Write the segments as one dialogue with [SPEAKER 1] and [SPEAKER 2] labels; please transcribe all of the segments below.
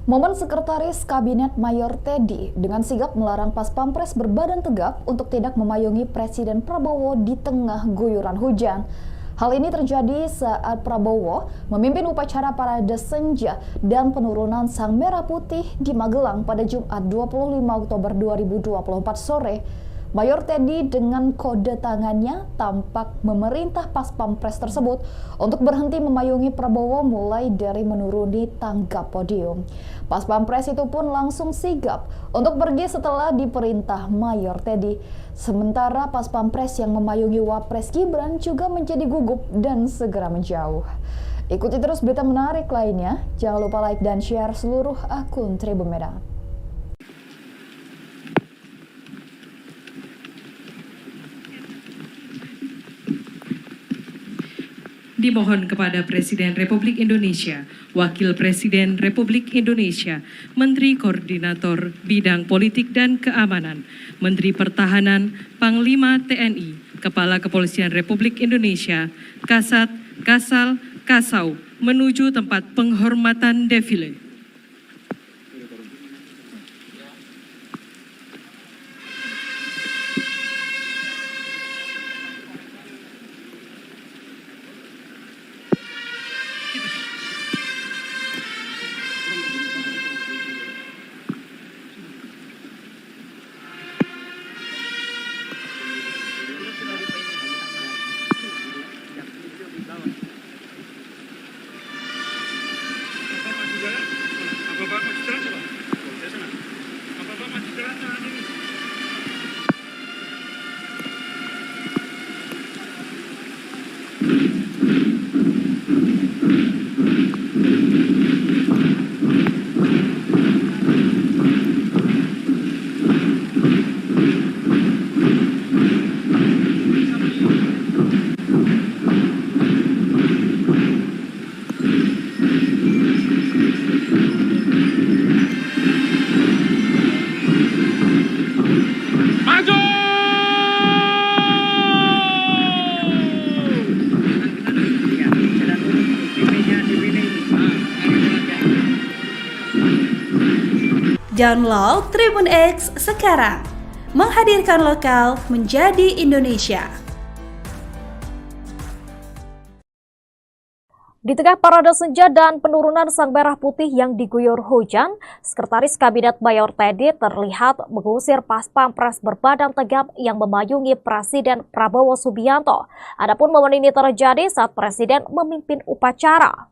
[SPEAKER 1] Momen Sekretaris Kabinet Mayor Teddy dengan sigap melarang Pas Pampres berbadan tegap untuk tidak memayungi Presiden Prabowo di tengah guyuran hujan. Hal ini terjadi saat Prabowo memimpin upacara parade senja dan penurunan Sang Merah Putih di Magelang pada Jumat 25 Oktober 2024 sore. Mayor Teddy dengan kode tangannya tampak memerintah Pas Pampres tersebut untuk berhenti memayungi Prabowo mulai dari menuruni tangga podium. Pas Pampres itu pun langsung sigap untuk pergi setelah diperintah Mayor Teddy. Sementara Pas Pampres yang memayungi Wapres Gibran juga menjadi gugup dan segera menjauh. Ikuti terus berita menarik lainnya. Jangan lupa like dan share seluruh akun Tribun Medan.
[SPEAKER 2] Dimohon kepada Presiden Republik Indonesia, Wakil Presiden Republik Indonesia, Menteri Koordinator Bidang Politik dan Keamanan, Menteri Pertahanan, Panglima TNI, Kepala Kepolisian Republik Indonesia, Kasat, Kasal, Kasau, menuju tempat penghormatan defile.
[SPEAKER 3] Download Tribun X sekarang, menghadirkan lokal menjadi Indonesia.
[SPEAKER 4] Di tengah parade senja dan penurunan Sang Merah Putih yang diguyur hujan, Sekretaris Kabinet Mayor Teddy terlihat mengusir Pas Pampres berbadan tegap yang memayungi Presiden Prabowo Subianto. Adapun momen ini terjadi saat Presiden memimpin upacara.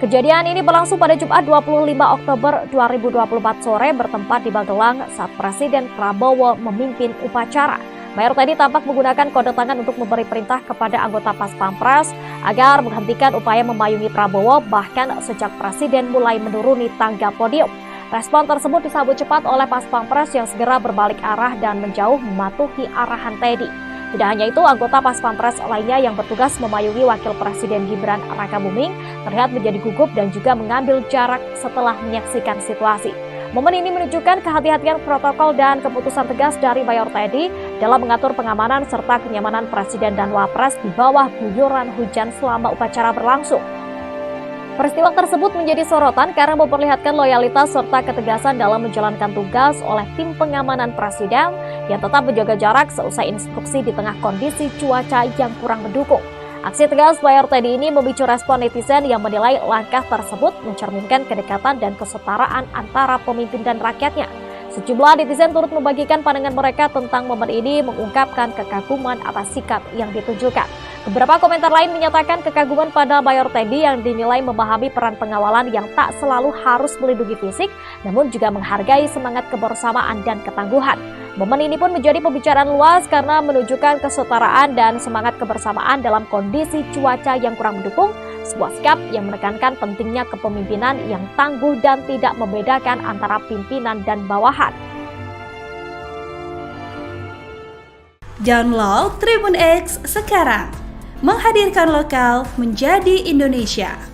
[SPEAKER 4] Kejadian ini berlangsung pada Jumat 25 Oktober 2024 sore bertempat di Magelang saat Presiden Prabowo memimpin upacara. Mayor Teddy tampak menggunakan kode tangan untuk memberi perintah kepada anggota Pas Pampres agar menghentikan upaya memayungi Prabowo bahkan sejak Presiden mulai menuruni tangga podium. Respon tersebut disambut cepat oleh Pas Pampres yang segera berbalik arah dan menjauh mematuhi arahan Teddy. Tidak hanya itu, anggota Pas Pampres lainnya yang bertugas memayungi Wakil Presiden Gibran Rakabuming terlihat menjadi gugup dan juga mengambil jarak setelah menyaksikan situasi. Momen ini menunjukkan kehati-hatian protokol dan keputusan tegas dari Mayor Teddy dalam mengatur pengamanan serta kenyamanan Presiden dan Wapres di bawah guyuran hujan selama upacara berlangsung. Peristiwa tersebut menjadi sorotan karena memperlihatkan loyalitas serta ketegasan dalam menjalankan tugas oleh tim pengamanan Presiden yang tetap menjaga jarak seusai instruksi di tengah kondisi cuaca yang kurang mendukung. Aksi tegas Mayor Teddy ini memicu respon netizen yang menilai langkah tersebut mencerminkan kedekatan dan kesetaraan antara pemimpin dan rakyatnya. Sejumlah netizen turut membagikan pandangan mereka tentang momen ini, mengungkapkan kekaguman atas sikap yang ditunjukkan. Beberapa komentar lain menyatakan kekaguman pada Mayor Teddy yang dinilai memahami peran pengawalan yang tak selalu harus melindungi fisik, namun juga menghargai semangat kebersamaan dan ketangguhan. Momen ini pun menjadi pembicaraan luas karena menunjukkan kesetaraan dan semangat kebersamaan dalam kondisi cuaca yang kurang mendukung, sebuah sikap yang menekankan pentingnya kepemimpinan yang tangguh dan tidak membedakan antara pimpinan dan bawahan.
[SPEAKER 3] Download Tribun X sekarang, menghadirkan lokal menjadi Indonesia.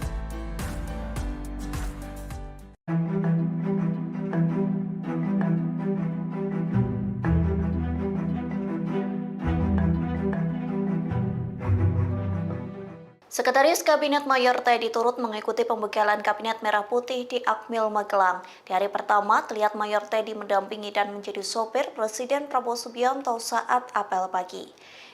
[SPEAKER 5] Sekretaris Sekretaris Kabinet Mayor Teddy turut mengikuti pembekalan Kabinet Merah Putih di Akmil Magelang. Di hari pertama, terlihat Mayor Teddy mendampingi dan menjadi sopir Presiden Prabowo Subianto saat apel pagi.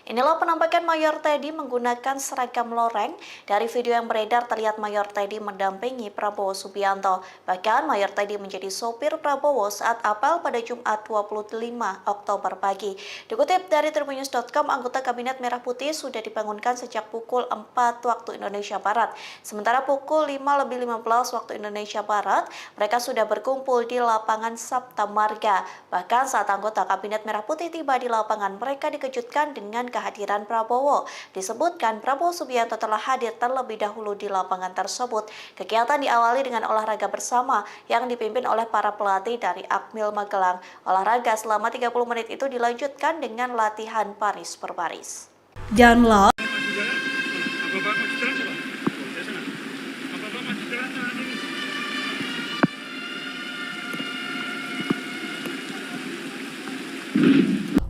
[SPEAKER 5] Inilah penampakan Mayor Teddy menggunakan seragam loreng. Dari video yang beredar terlihat Mayor Teddy mendampingi Prabowo Subianto. Bahkan Mayor Teddy menjadi sopir Prabowo saat apel pada Jumat 25 Oktober pagi. Dikutip dari tribunnews.com, anggota Kabinet Merah Putih sudah dibangunkan sejak pukul 4 waktu Indonesia Barat. Sementara pukul 5:15 waktu Indonesia Barat, mereka sudah berkumpul di lapangan Sabta Marga. Bahkan saat anggota Kabinet Merah Putih tiba di lapangan, mereka dikejutkan dengan kehadiran Prabowo. Disebutkan Prabowo Subianto telah hadir terlebih dahulu di lapangan tersebut. Kegiatan diawali dengan olahraga bersama yang dipimpin oleh para pelatih dari Akmil Magelang. Olahraga selama 30 menit itu dilanjutkan dengan latihan baris per baris.
[SPEAKER 3] Download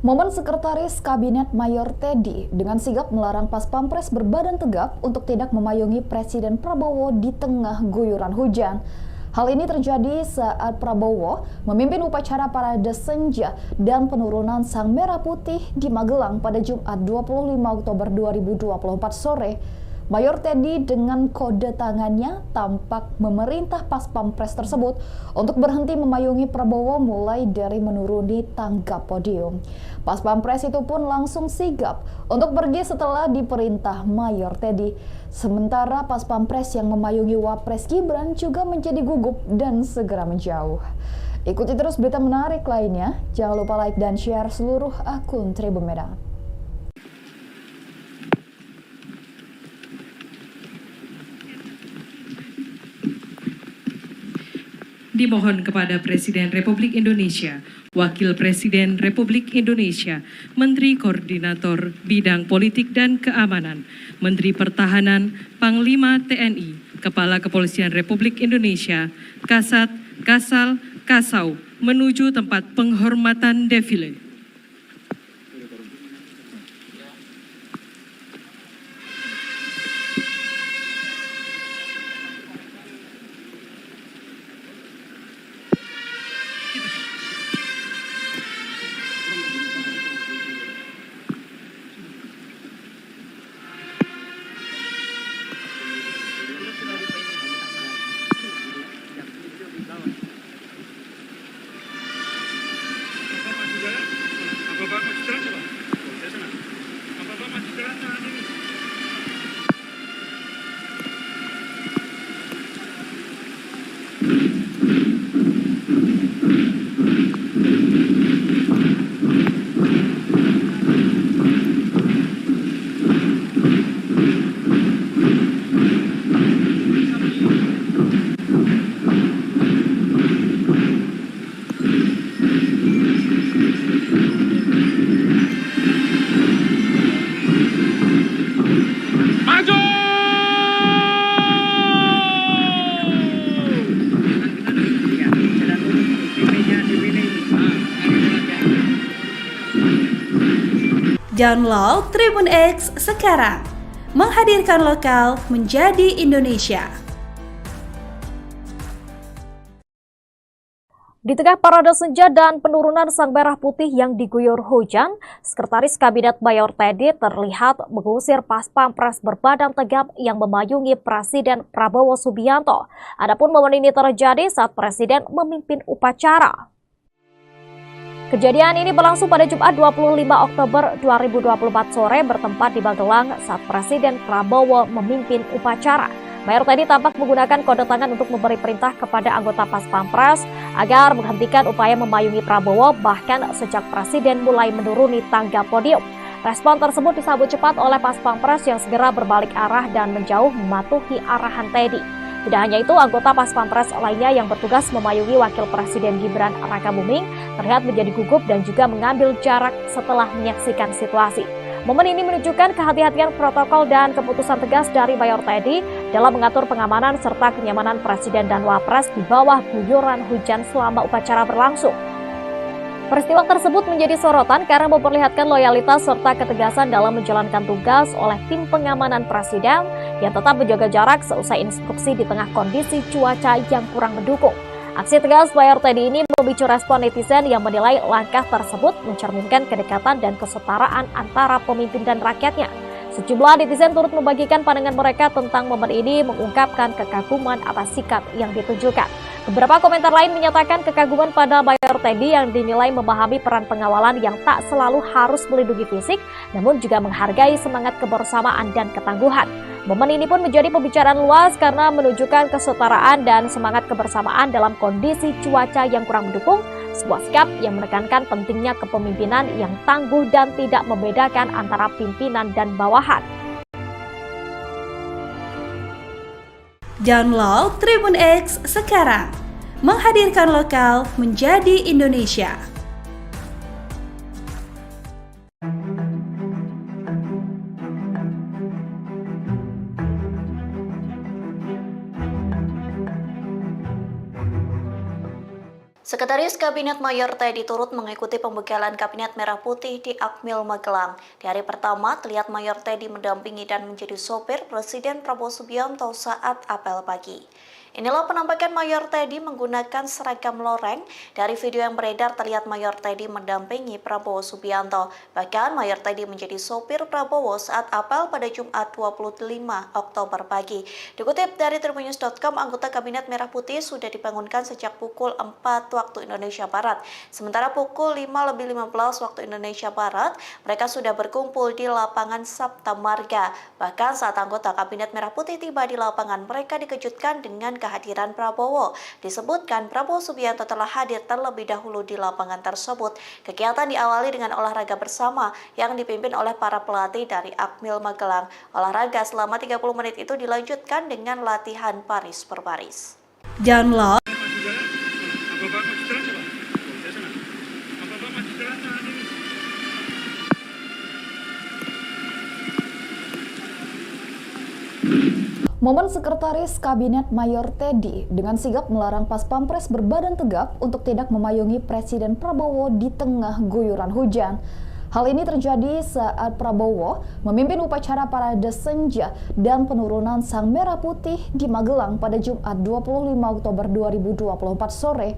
[SPEAKER 1] Momen Sekretaris Kabinet Mayor Teddy dengan sigap melarang Pas Pampres berbadan tegap untuk tidak memayungi Presiden Prabowo di tengah guyuran hujan. Hal ini terjadi saat Prabowo memimpin upacara parade senja dan penurunan Sang Merah Putih di Magelang pada Jumat 25 Oktober 2024 sore. Mayor Teddy dengan kode tangannya tampak memerintah Pas Pampres tersebut untuk berhenti memayungi Prabowo mulai dari menuruni tangga podium. Pas Pampres itu pun langsung sigap untuk pergi setelah diperintah Mayor Teddy. Sementara Pas Pampres yang memayungi Wapres Gibran juga menjadi gugup dan segera menjauh. Ikuti terus berita menarik lainnya. Jangan lupa like dan share seluruh akun Tribun Medan.
[SPEAKER 2] Dimohon kepada Presiden Republik Indonesia, Wakil Presiden Republik Indonesia, Menteri Koordinator Bidang Politik dan Keamanan, Menteri Pertahanan, Panglima TNI, Kepala Kepolisian Republik Indonesia, Kasat, Kasal, Kasau, menuju tempat penghormatan defile.
[SPEAKER 3] Download Tribun X sekarang, menghadirkan lokal menjadi Indonesia.
[SPEAKER 4] Di tengah parade senja dan penurunan Sang Merah Putih yang diguyur hujan, Sekretaris Kabinet Mayor Teddy terlihat mengusir Pas Pampres berbadan tegap yang memayungi Presiden Prabowo Subianto. Adapun momen ini terjadi saat Presiden memimpin upacara. Kejadian ini berlangsung pada Jumat 25 Oktober 2024 sore bertempat di Magelang saat Presiden Prabowo memimpin upacara. Mayor Teddy tampak menggunakan kode tangan untuk memberi perintah kepada anggota Pas Pampres agar menghentikan upaya memayungi Prabowo bahkan sejak Presiden mulai menuruni tangga podium. Respon tersebut disambut cepat oleh Pas Pampres yang segera berbalik arah dan menjauh mematuhi arahan Teddy. Tidak hanya itu, anggota Pas Pampres lainnya yang bertugas memayungi Wakil Presiden Gibran Rakabuming terlihat menjadi gugup dan juga mengambil jarak setelah menyaksikan situasi. Momen ini menunjukkan kehati-hatian protokol dan keputusan tegas dari Mayor Teddy dalam mengatur pengamanan serta kenyamanan Presiden dan Wapres di bawah guyuran hujan selama upacara berlangsung. Peristiwa tersebut menjadi sorotan karena memperlihatkan loyalitas serta ketegasan dalam menjalankan tugas oleh tim pengamanan presiden yang tetap menjaga jarak seusai instruksi di tengah kondisi cuaca yang kurang mendukung. Aksi tegas Mayor Teddy ini memicu respon netizen yang menilai langkah tersebut mencerminkan kedekatan dan kesetaraan antara pemimpin dan rakyatnya. Sejumlah netizen turut membagikan pandangan mereka tentang momen ini, mengungkapkan kekaguman atas sikap yang ditunjukkan. Beberapa komentar lain menyatakan kekaguman pada Mayor Teddy yang dinilai memahami peran pengawalan yang tak selalu harus melindungi fisik, namun juga menghargai semangat kebersamaan dan ketangguhan. Momen ini pun menjadi pembicaraan luas karena menunjukkan kesetaraan dan semangat kebersamaan dalam kondisi cuaca yang kurang mendukung, sebuah sikap yang menekankan pentingnya kepemimpinan yang tangguh dan tidak membedakan antara pimpinan dan bawahan.
[SPEAKER 3] Download Tribun X sekarang, menghadirkan lokal menjadi Indonesia.
[SPEAKER 5] Sekretaris Kabinet Mayor Teddy turut mengikuti pembekalan Kabinet Merah Putih di Akmil Magelang. Di hari pertama, terlihat Mayor Teddy mendampingi dan menjadi sopir Presiden Prabowo Subianto saat apel pagi. Inilah penampakan Mayor Teddy menggunakan seragam loreng. Dari video yang beredar terlihat Mayor Teddy mendampingi Prabowo Subianto. Bahkan Mayor Teddy menjadi sopir Prabowo saat apel pada Jumat 25 Oktober pagi. Dikutip dari tribunnews.com, anggota Kabinet Merah Putih sudah dibangunkan sejak pukul 4 waktu Indonesia Barat. Sementara pukul 5:15 waktu Indonesia Barat, mereka sudah berkumpul di lapangan Sabta Marga. Bahkan saat anggota Kabinet Merah Putih tiba di lapangan, mereka dikejutkan dengan kehadiran Prabowo. Disebutkan Prabowo Subianto telah hadir terlebih dahulu di lapangan tersebut. Kegiatan diawali dengan olahraga bersama yang dipimpin oleh para pelatih dari Akmil Magelang. Olahraga selama 30 menit itu dilanjutkan dengan latihan baris per baris.
[SPEAKER 3] Download
[SPEAKER 1] Momen Sekretaris Kabinet Mayor Teddy dengan sigap melarang Pas Pampres berbadan tegap untuk tidak memayungi Presiden Prabowo di tengah guyuran hujan. Hal ini terjadi saat Prabowo memimpin upacara parade senja dan penurunan Sang Merah Putih di Magelang pada Jumat 25 Oktober 2024 sore.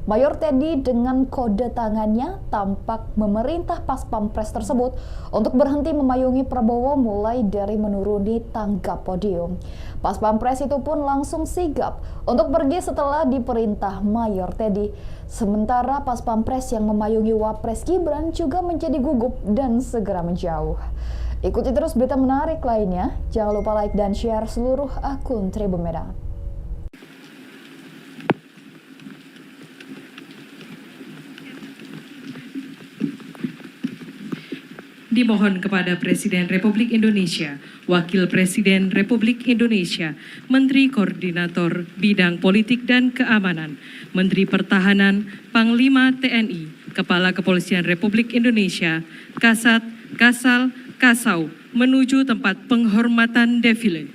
[SPEAKER 1] Mayor Teddy dengan kode tangannya tampak memerintah Pas Pampres tersebut untuk berhenti memayungi Prabowo mulai dari menuruni tangga podium. Pas Pampres itu pun langsung sigap untuk pergi setelah diperintah Mayor Teddy. Sementara Pas Pampres yang memayungi Wapres Gibran juga menjadi gugup dan segera menjauh. Ikuti terus berita menarik lainnya. Jangan lupa like dan share seluruh akun Tribun Medan.
[SPEAKER 2] Dimohon kepada Presiden Republik Indonesia, Wakil Presiden Republik Indonesia, Menteri Koordinator Bidang Politik dan Keamanan, Menteri Pertahanan, Panglima TNI, Kepala Kepolisian Republik Indonesia, Kasat, Kasal, Kasau, menuju tempat penghormatan defile.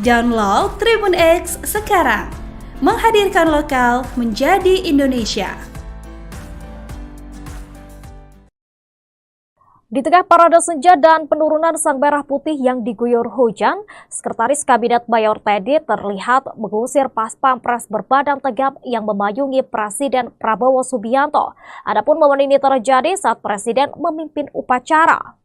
[SPEAKER 3] Download Tribun X sekarang, menghadirkan lokal menjadi Indonesia.
[SPEAKER 4] Di tengah parade senja dan penurunan sang merah putih yang diguyur hujan, Sekretaris Kabinet Mayor Teddy terlihat mengusir pas pampres berbadan tegap yang memayungi Presiden Prabowo Subianto. Adapun momen ini terjadi saat Presiden memimpin upacara.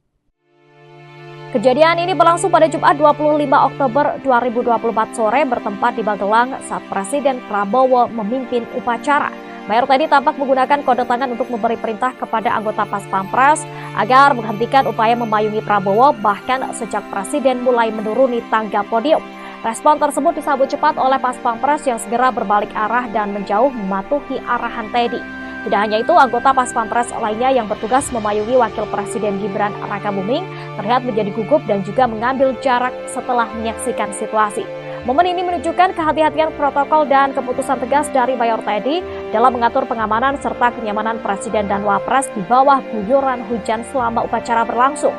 [SPEAKER 4] Kejadian ini berlangsung pada Jumat 25 Oktober 2024 sore bertempat di Magelang saat Presiden Prabowo memimpin upacara. Mayor Teddy tampak menggunakan kode tangan untuk memberi perintah kepada anggota Pas Pampres agar menghentikan upaya memayungi Prabowo bahkan sejak Presiden mulai menuruni tangga podium. Respon tersebut disambut cepat oleh Pas Pampres yang segera berbalik arah dan menjauh mematuhi arahan Teddy. Tidak hanya itu, anggota Pas Pampres lainnya yang bertugas memayungi Wakil Presiden Gibran Rakabuming terlihat menjadi gugup dan juga mengambil jarak setelah menyaksikan situasi. Momen ini menunjukkan kehati-hatian protokol dan keputusan tegas dari Mayor Teddy dalam mengatur pengamanan serta kenyamanan Presiden dan Wapres di bawah guyuran hujan selama upacara berlangsung.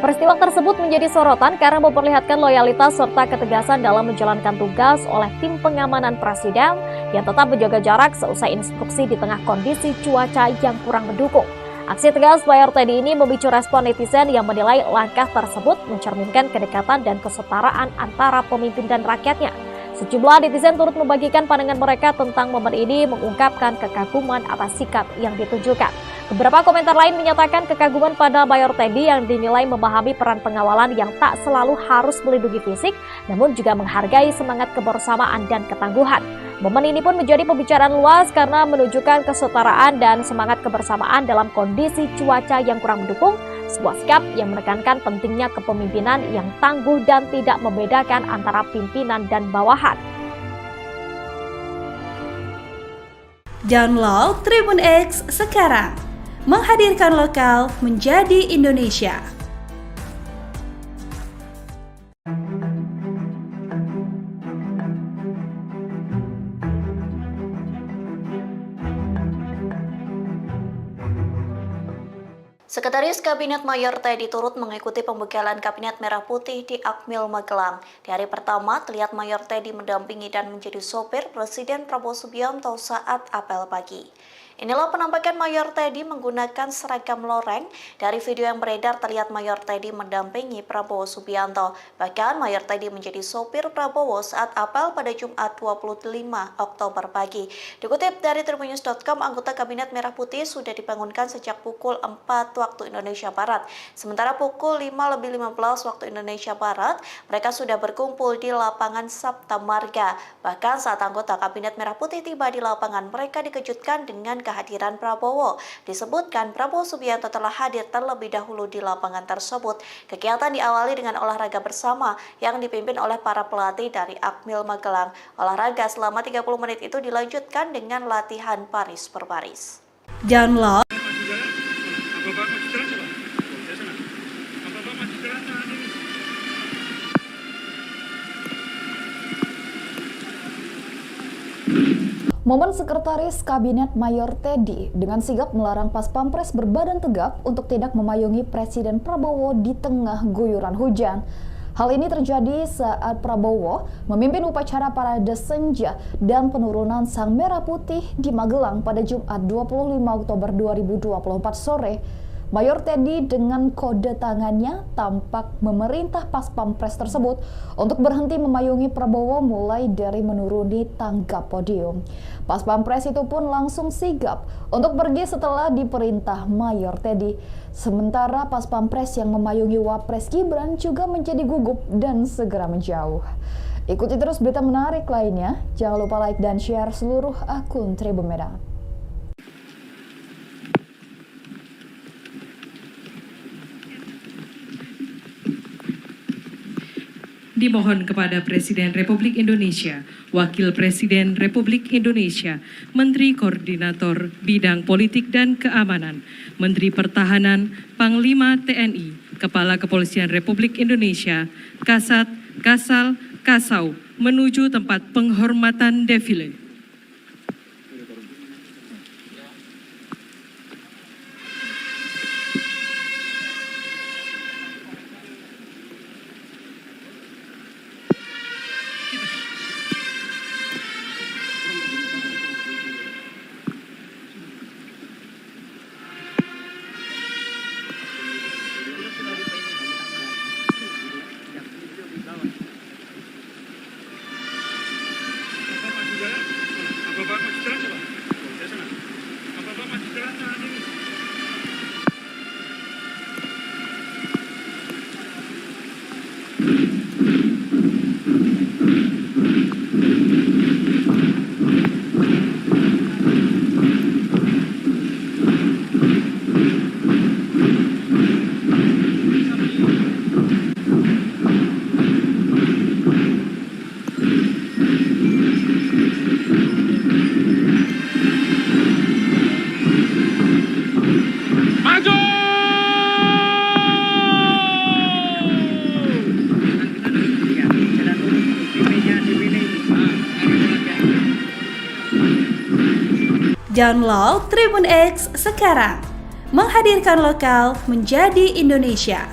[SPEAKER 4] Peristiwa tersebut menjadi sorotan karena memperlihatkan loyalitas serta ketegasan dalam menjalankan tugas oleh tim pengamanan Presiden yang tetap menjaga jarak seusai instruksi di tengah kondisi cuaca yang kurang mendukung. Aksi tegas Mayor Teddy ini memicu respon netizen yang menilai langkah tersebut mencerminkan kedekatan dan kesetaraan antara pemimpin dan rakyatnya. Sejumlah netizen turut membagikan pandangan mereka tentang momen ini, mengungkapkan kekaguman atas sikap yang ditunjukkan. Beberapa komentar lain menyatakan kekaguman pada Mayor Teddy yang dinilai memahami peran pengawalan yang tak selalu harus melindungi fisik, namun juga menghargai semangat kebersamaan dan ketangguhan. Momen ini pun menjadi pembicaraan luas karena menunjukkan kesetaraan dan semangat kebersamaan dalam kondisi cuaca yang kurang mendukung, sebuah sikap yang menekankan pentingnya kepemimpinan yang tangguh dan tidak membedakan antara pimpinan dan bawahan.
[SPEAKER 3] Download Tribun X sekarang, menghadirkan lokal menjadi Indonesia.
[SPEAKER 5] Sekretaris Kabinet Mayor Teddy turut mengikuti pembegalan Kabinet Merah Putih di Akmil Magelang. Di hari pertama, terlihat Mayor Teddy mendampingi dan menjadi sopir Presiden Prabowo Subianto saat apel pagi. Inilah penampakan Mayor Teddy menggunakan seragam loreng. Dari video yang beredar terlihat Mayor Teddy mendampingi Prabowo Subianto. Bahkan Mayor Teddy menjadi sopir Prabowo saat apel pada Jumat 25 Oktober pagi. Dikutip dari tribunnews.com, anggota Kabinet Merah Putih sudah dibangunkan sejak pukul 4 waktu Indonesia Barat. Sementara pukul 5:15 waktu Indonesia Barat, mereka sudah berkumpul di lapangan Sabta Marga. Bahkan saat anggota Kabinet Merah Putih tiba di lapangan, mereka dikejutkan dengan kehadiran Prabowo. Disebutkan Prabowo Subianto telah hadir terlebih dahulu di lapangan tersebut. Kegiatan diawali dengan olahraga bersama yang dipimpin oleh para pelatih dari Akmil Magelang. Olahraga selama 30 menit itu dilanjutkan dengan latihan baris per baris.
[SPEAKER 3] Download
[SPEAKER 1] Momen Sekretaris Kabinet Mayor Teddy dengan sigap melarang Pas Pampres berbadan tegap untuk tidak memayungi Presiden Prabowo di tengah guyuran hujan. Hal ini terjadi saat Prabowo memimpin upacara parade senja dan penurunan Sang Merah Putih di Magelang pada Jumat 25 Oktober 2024 sore. Mayor Teddy dengan kode tangannya tampak memerintah Pas Pampres tersebut untuk berhenti memayungi Prabowo mulai dari menuruni tangga podium. Pas Pampres itu pun langsung sigap untuk pergi setelah diperintah Mayor Teddy. Sementara Pas Pampres yang memayungi Wapres Gibran juga menjadi gugup dan segera menjauh. Ikuti terus berita menarik lainnya. Jangan lupa like dan share seluruh akun Tribun Medan.
[SPEAKER 2] Dimohon kepada Presiden Republik Indonesia, Wakil Presiden Republik Indonesia, Menteri Koordinator Bidang Politik dan Keamanan, Menteri Pertahanan, Panglima TNI, Kepala Kepolisian Republik Indonesia, Kasat, Kasal, Kasau, menuju tempat penghormatan defile.
[SPEAKER 3] Download Tribun X sekarang. Menghadirkan lokal menjadi Indonesia.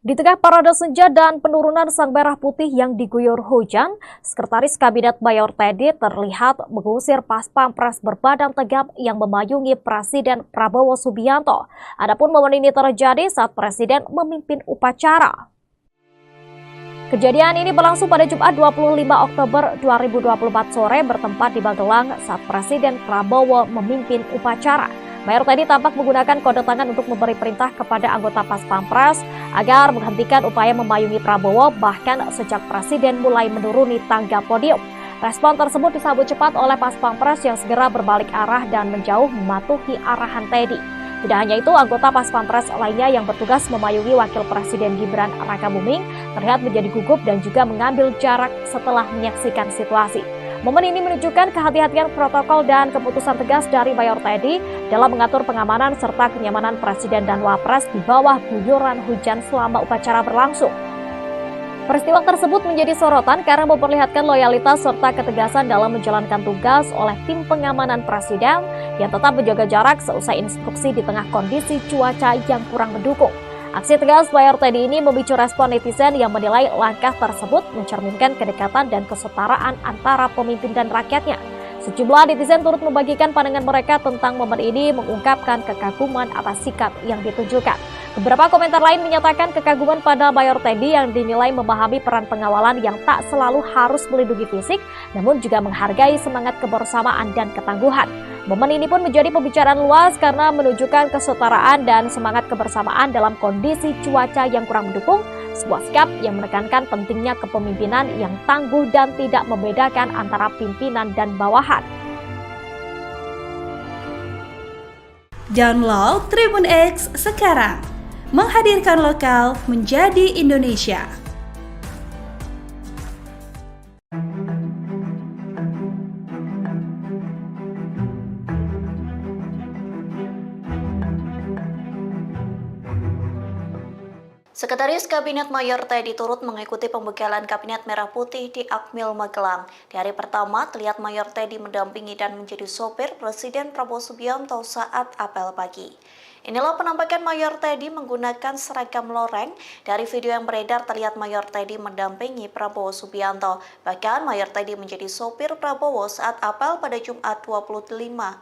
[SPEAKER 4] Di tengah parade senja dan penurunan sang merah putih yang diguyur hujan, Sekretaris Kabinet Mayor Teddy terlihat mengusir pas pampres berbadan tegap yang memayungi Presiden Prabowo Subianto. Adapun momen ini terjadi saat Presiden memimpin upacara. Kejadian ini berlangsung pada Jumat 25 Oktober 2024 sore bertempat di Magelang saat Presiden Prabowo memimpin upacara. Mayor Teddy tampak menggunakan kode tangan untuk memberi perintah kepada anggota Pas Pampres agar menghentikan upaya memayungi Prabowo bahkan sejak Presiden mulai menuruni tangga podium. Respon tersebut disambut cepat oleh Pas Pampres yang segera berbalik arah dan menjauh mematuhi arahan Teddy. Tidak hanya itu, anggota Pas Pampres lainnya yang bertugas memayungi Wakil Presiden Gibran Rakabuming terlihat menjadi gugup dan juga mengambil jarak setelah menyaksikan situasi. Momen ini menunjukkan kehati-hatian protokol dan keputusan tegas dari Mayor Teddy dalam mengatur pengamanan serta kenyamanan Presiden dan Wapres di bawah guyuran hujan selama upacara berlangsung. Peristiwa tersebut menjadi sorotan karena memperlihatkan loyalitas serta ketegasan dalam menjalankan tugas oleh tim pengamanan Presiden yang tetap menjaga jarak seusai instruksi di tengah kondisi cuaca yang kurang mendukung. Aksi tegas Mayor Teddy ini memicu respon netizen yang menilai langkah tersebut mencerminkan kedekatan dan kesetaraan antara pemimpin dan rakyatnya. Sejumlah netizen turut membagikan pandangan mereka tentang momen ini, mengungkapkan kekaguman atas sikap yang ditunjukkan. Beberapa komentar lain menyatakan kekaguman pada Mayor Teddy yang dinilai memahami peran pengawalan yang tak selalu harus melindungi fisik, namun juga menghargai semangat kebersamaan dan ketangguhan. Momen ini pun menjadi pembicaraan luas karena menunjukkan kesetaraan dan semangat kebersamaan dalam kondisi cuaca yang kurang mendukung, sebuah sikap yang menekankan pentingnya kepemimpinan yang tangguh dan tidak membedakan antara pimpinan dan bawahan.
[SPEAKER 3] Download Tribun X sekarang. Menghadirkan lokal menjadi Indonesia.
[SPEAKER 5] Sekretaris Kabinet Mayor Teddy turut mengikuti pembekalan Kabinet Merah Putih di Akmil Magelang. Di hari pertama, terlihat Mayor Teddy mendampingi dan menjadi sopir Presiden Prabowo Subianto saat apel pagi. Inilah penampakan Mayor Teddy menggunakan seragam loreng. Dari video yang beredar terlihat Mayor Teddy mendampingi Prabowo Subianto. Bahkan Mayor Teddy menjadi sopir Prabowo saat apel pada Jumat 25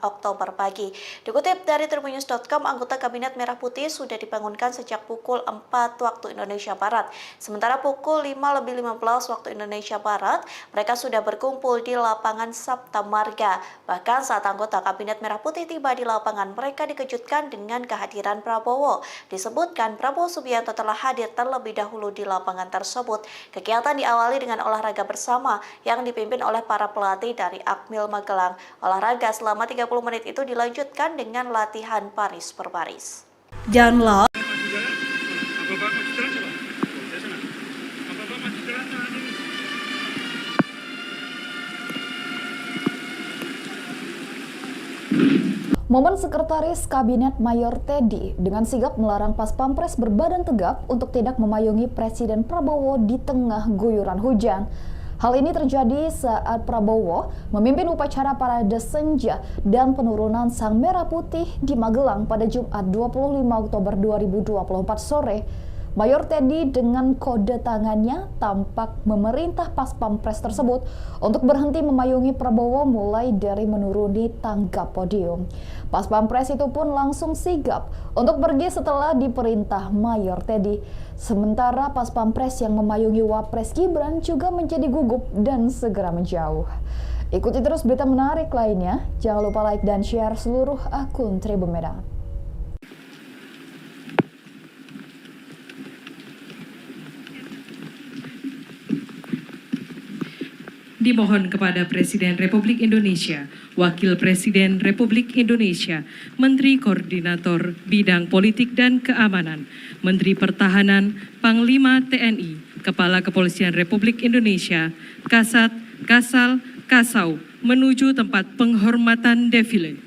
[SPEAKER 5] Oktober pagi. Dikutip dari tribunnews.com, anggota Kabinet Merah Putih sudah dibangunkan sejak pukul 4 waktu Indonesia Barat. Sementara pukul 5:15 waktu Indonesia Barat, mereka sudah berkumpul di lapangan Sabta Marga. Bahkan saat anggota Kabinet Merah Putih tiba di lapangan, mereka dikejutkan dengan kehadiran Prabowo. Disebutkan Prabowo Subianto telah hadir terlebih dahulu di lapangan tersebut. Kegiatan diawali dengan olahraga bersama yang dipimpin oleh para pelatih dari Akmil Magelang. Olahraga selama 30 menit itu dilanjutkan dengan latihan baris per baris.
[SPEAKER 3] Download
[SPEAKER 1] Momen Sekretaris Kabinet Mayor Teddy dengan sigap melarang Pas Pampres berbadan tegap untuk tidak memayungi Presiden Prabowo di tengah guyuran hujan. Hal ini terjadi saat Prabowo memimpin upacara parade senja dan penurunan Sang Merah Putih di Magelang pada Jumat 25 Oktober 2024 sore. Mayor Teddy dengan kode tangannya tampak memerintah Pas Pampres tersebut untuk berhenti memayungi Prabowo mulai dari menuruni tangga podium. Pas Pampres itu pun langsung sigap untuk pergi setelah diperintah Mayor Teddy. Sementara Pas Pampres yang memayungi Wapres Gibran juga menjadi gugup dan segera menjauh. Ikuti terus berita menarik lainnya. Jangan lupa like dan share seluruh akun Tribun Medan.
[SPEAKER 2] Dimohon kepada Presiden Republik Indonesia, Wakil Presiden Republik Indonesia, Menteri Koordinator Bidang Politik dan Keamanan, Menteri Pertahanan, Panglima TNI, Kepala Kepolisian Republik Indonesia, Kasat, Kasal, Kasau, menuju tempat penghormatan defile.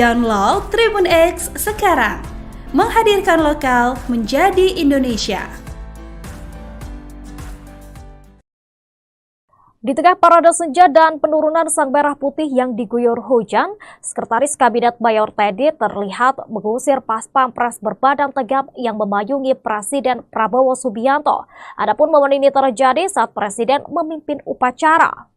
[SPEAKER 3] Download Tribun X sekarang. Menghadirkan lokal menjadi Indonesia.
[SPEAKER 4] Di tengah parade senja dan penurunan sang merah putih yang diguyur hujan, Sekretaris Kabinet Mayor Teddy terlihat mengusir pas pampres berbadan tegap yang memayungi Presiden Prabowo Subianto. Adapun momen ini terjadi saat Presiden memimpin upacara.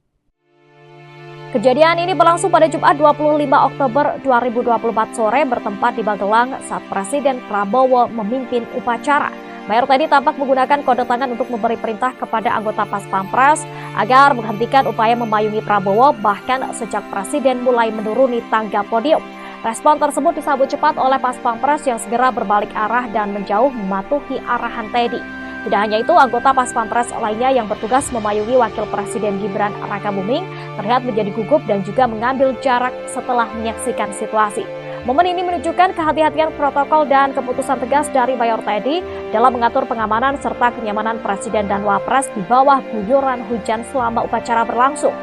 [SPEAKER 4] Kejadian ini berlangsung pada Jumat 25 Oktober 2024 sore bertempat di Magelang saat Presiden Prabowo memimpin upacara. Mayor Teddy tampak menggunakan kode tangan untuk memberi perintah kepada anggota Pas Pampres agar menghentikan upaya memayungi Prabowo bahkan sejak Presiden mulai menuruni tangga podium. Respon tersebut disambut cepat oleh Pas Pampres yang segera berbalik arah dan menjauh mematuhi arahan Teddy. Tidak hanya itu, anggota Pas Pampres lainnya yang bertugas memayungi Wakil Presiden Gibran Rakabuming terlihat menjadi gugup dan juga mengambil jarak setelah menyaksikan situasi. Momen ini menunjukkan kehati-hatian protokol dan keputusan tegas dari Mayor Teddy dalam mengatur pengamanan serta kenyamanan Presiden dan Wapres di bawah guyuran hujan selama upacara berlangsung.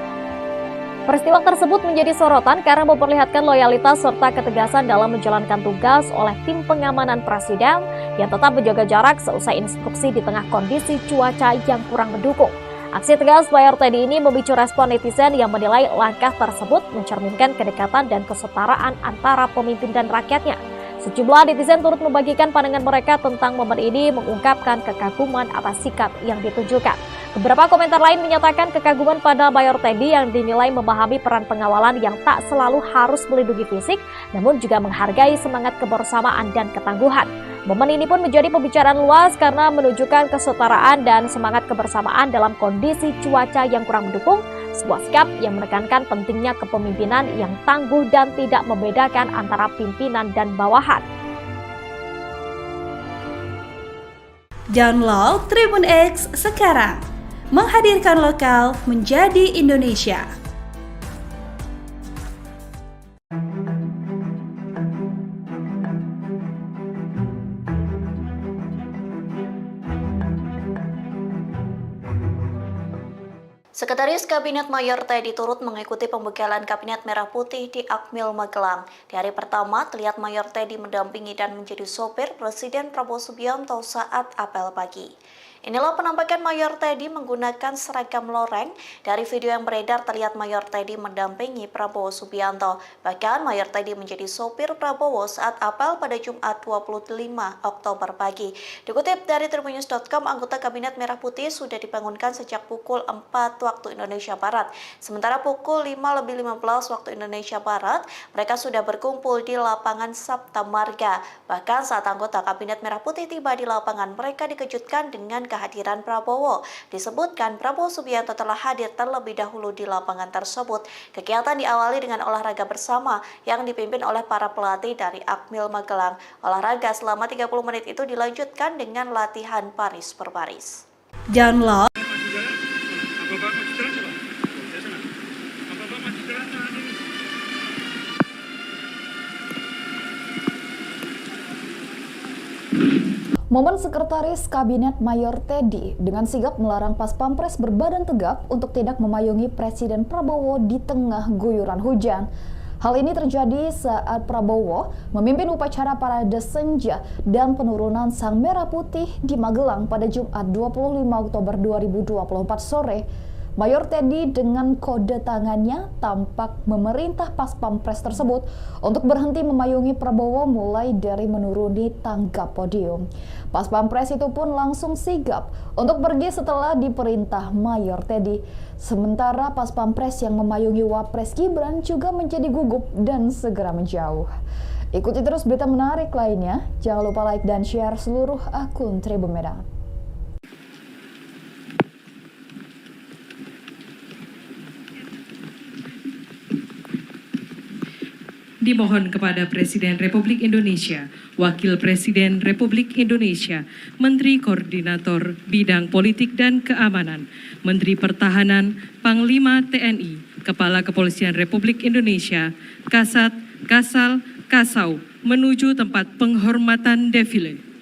[SPEAKER 4] Peristiwa tersebut menjadi sorotan karena memperlihatkan loyalitas serta ketegasan dalam menjalankan tugas oleh tim pengamanan Presiden yang tetap menjaga jarak seusai instruksi di tengah kondisi cuaca yang kurang mendukung. Aksi tegas Mayor Teddy ini memicu respon netizen yang menilai langkah tersebut mencerminkan kedekatan dan kesetaraan antara pemimpin dan rakyatnya. Sejumlah netizen turut membagikan pandangan mereka tentang momen ini, mengungkapkan kekaguman atas sikap yang ditunjukkan. Beberapa komentar lain menyatakan kekaguman pada Mayor Teddy yang dinilai memahami peran pengawalan yang tak selalu harus melindungi fisik, namun juga menghargai semangat kebersamaan dan ketangguhan. Momen ini pun menjadi pembicaraan luas karena menunjukkan kesetaraan dan semangat kebersamaan dalam kondisi cuaca yang kurang mendukung, sebuah sikap yang menekankan pentingnya kepemimpinan yang tangguh dan tidak membedakan antara pimpinan dan bawahan.
[SPEAKER 3] Download Tribun X sekarang. Menghadirkan lokal menjadi Indonesia.
[SPEAKER 5] Sekretaris Kabinet Mayor Teddy turut mengikuti pembekalan Kabinet Merah Putih di Akmil Magelang. Di hari pertama, terlihat Mayor Teddy mendampingi dan menjadi sopir Presiden Prabowo Subianto saat apel pagi. Inilah penampakan Mayor Teddy menggunakan seragam loreng. Dari video yang beredar terlihat Mayor Teddy mendampingi Prabowo Subianto. Bahkan Mayor Teddy menjadi sopir Prabowo saat apel pada Jumat 25 Oktober pagi. Dikutip dari tribunnews.com, anggota Kabinet Merah Putih sudah dibangunkan sejak pukul 4 waktu Indonesia Barat. Sementara pukul 5:15 waktu Indonesia Barat, mereka sudah berkumpul di lapangan Sabta Marga. Bahkan saat anggota Kabinet Merah Putih tiba di lapangan, mereka dikejutkan dengan kehadiran Prabowo. Disebutkan Prabowo Subianto telah hadir terlebih dahulu di lapangan tersebut. Kegiatan diawali dengan olahraga bersama yang dipimpin oleh para pelatih dari Akmil Magelang. Olahraga selama 30 menit itu dilanjutkan dengan latihan baris per baris.
[SPEAKER 3] Download
[SPEAKER 1] Momen Sekretaris Kabinet Mayor Teddy dengan sigap melarang Pas Pampres berbadan tegap untuk tidak memayungi Presiden Prabowo di tengah guyuran hujan. Hal ini terjadi saat Prabowo memimpin upacara parade senja dan penurunan Sang Merah Putih di Magelang pada Jumat 25 Oktober 2024 sore. Mayor Teddy dengan kode tangannya tampak memerintah Pas Pampres tersebut untuk berhenti memayungi Prabowo mulai dari menuruni tangga podium. Pas Pampres itu pun langsung sigap untuk pergi setelah diperintah Mayor Teddy. Sementara Pas Pampres yang memayungi Wapres Gibran juga menjadi gugup dan segera menjauh. Ikuti terus berita menarik lainnya. Jangan lupa like dan share seluruh akun Tribun Medan.
[SPEAKER 2] Dimohon kepada Presiden Republik Indonesia, Wakil Presiden Republik Indonesia, Menteri Koordinator Bidang Politik dan Keamanan, Menteri Pertahanan, Panglima TNI, Kepala Kepolisian Republik Indonesia, Kasat, Kasal, Kasau, menuju tempat penghormatan defile.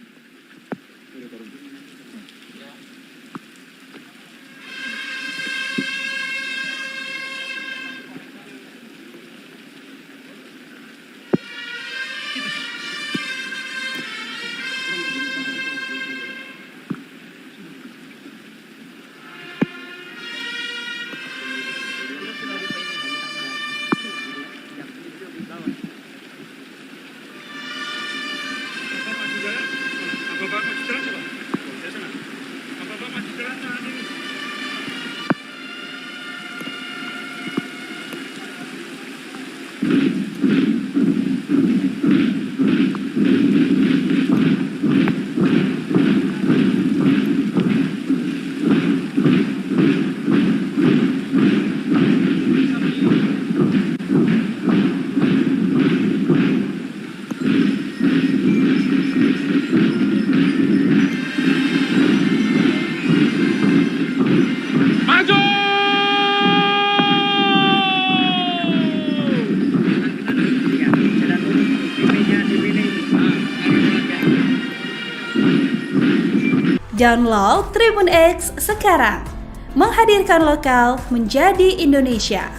[SPEAKER 3] Download Tribun X sekarang, menghadirkan lokal menjadi Indonesia.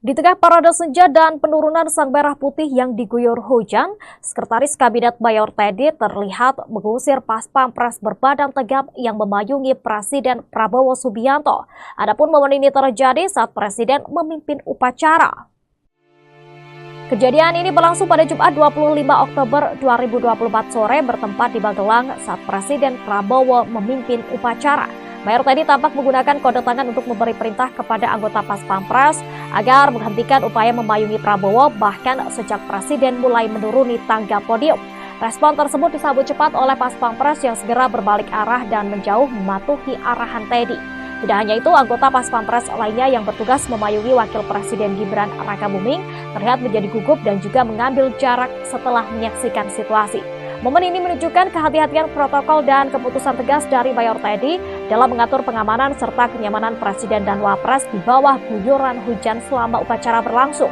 [SPEAKER 4] Di tengah parade senja dan penurunan sang merah putih yang diguyur hujan, Sekretaris Kabinet Mayor Teddy terlihat mengusir pas pampres berbadan tegap yang memayungi Presiden Prabowo Subianto. Adapun momen ini terjadi saat Presiden memimpin upacara. Kejadian ini berlangsung pada Jumat 25 Oktober 2024 sore bertempat di Magelang saat Presiden Prabowo memimpin upacara. Mayor Teddy tampak menggunakan kode tangan untuk memberi perintah kepada anggota Pas Pampres agar menghentikan upaya memayungi Prabowo bahkan sejak Presiden mulai menuruni tangga podium. Respon tersebut disambut cepat oleh Pas Pampres yang segera berbalik arah dan menjauh mematuhi arahan Teddy. Tidak hanya itu, anggota Pas Pampres lainnya yang bertugas memayungi Wakil Presiden Gibran Rakabuming terlihat menjadi gugup dan juga mengambil jarak setelah menyaksikan situasi. Momen ini menunjukkan kehati-hatian protokol dan keputusan tegas dari Mayor Teddy dalam mengatur pengamanan serta kenyamanan Presiden dan Wapres di bawah guyuran hujan selama upacara berlangsung.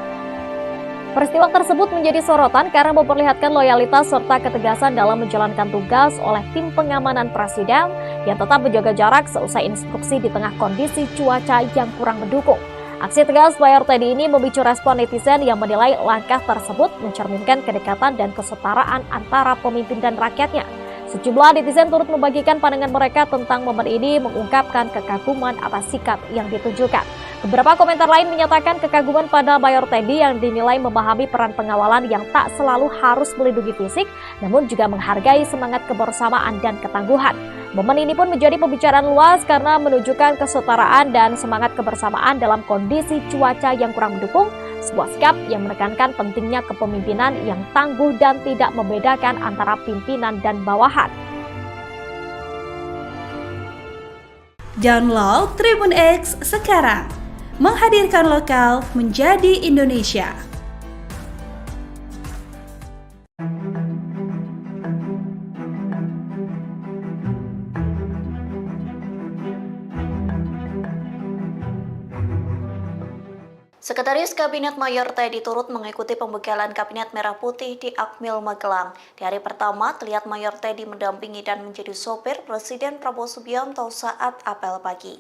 [SPEAKER 4] Peristiwa tersebut menjadi sorotan karena memperlihatkan loyalitas serta ketegasan dalam menjalankan tugas oleh tim pengamanan Presiden yang tetap menjaga jarak seusai instruksi di tengah kondisi cuaca yang kurang mendukung. Aksi tegas Mayor Teddy ini memicu respon netizen yang menilai langkah tersebut mencerminkan kedekatan dan kesetaraan antara pemimpin dan rakyatnya. Sejumlah netizen turut membagikan pandangan mereka tentang momen ini, mengungkapkan kekaguman atas sikap yang ditunjukkan. Beberapa komentar lain menyatakan kekaguman pada Mayor Teddy yang dinilai memahami peran pengawalan yang tak selalu harus melindungi fisik, namun juga menghargai semangat kebersamaan dan ketangguhan. Momen ini pun menjadi pembicaraan luas karena menunjukkan kesetaraan dan semangat kebersamaan dalam kondisi cuaca yang kurang mendukung, sebuah sikap yang menekankan pentingnya kepemimpinan yang tangguh dan tidak membedakan antara pimpinan dan bawahan.
[SPEAKER 3] Download Tribun X sekarang, menghadirkan lokal menjadi Indonesia.
[SPEAKER 5] Sekretaris Kabinet Mayor Teddy turut mengikuti pembegalan Kabinet Merah Putih di Akmil Magelang. Di hari pertama, terlihat Mayor Teddy mendampingi dan menjadi sopir Presiden Prabowo Subianto saat apel pagi.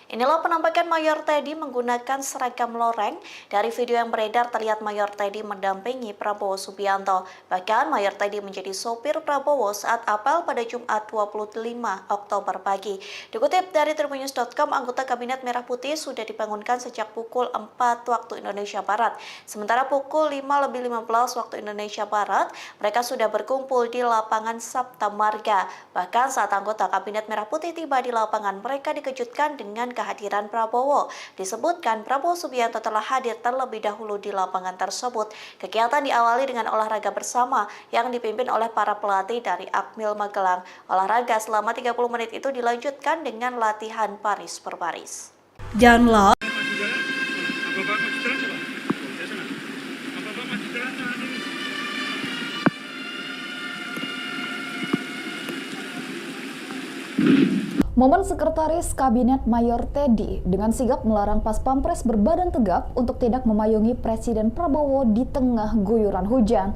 [SPEAKER 5] Inilah penampakan Mayor Teddy menggunakan seragam loreng. Dari video yang beredar terlihat Mayor Teddy mendampingi Prabowo Subianto. Bahkan Mayor Teddy menjadi sopir Prabowo saat apel pada Jumat 25 Oktober pagi. Dikutip dari tribunnews.com, anggota Kabinet Merah Putih sudah dibangunkan sejak pukul 4 waktu Indonesia Barat. Sementara pukul 5:15 waktu Indonesia Barat, mereka sudah berkumpul di lapangan Sabta Marga. Bahkan saat anggota Kabinet Merah Putih tiba di lapangan, mereka dikejutkan dengan kehadiran Prabowo. Disebutkan Prabowo Subianto telah hadir terlebih dahulu di lapangan tersebut. Kegiatan diawali dengan olahraga bersama yang dipimpin oleh para pelatih dari Akmil Magelang. Olahraga selama 30 menit itu dilanjutkan dengan latihan baris per baris.
[SPEAKER 3] Download
[SPEAKER 1] Momen Sekretaris Kabinet Mayor Teddy dengan sigap melarang Pas Pampres berbadan tegap untuk tidak memayungi Presiden Prabowo di tengah guyuran hujan.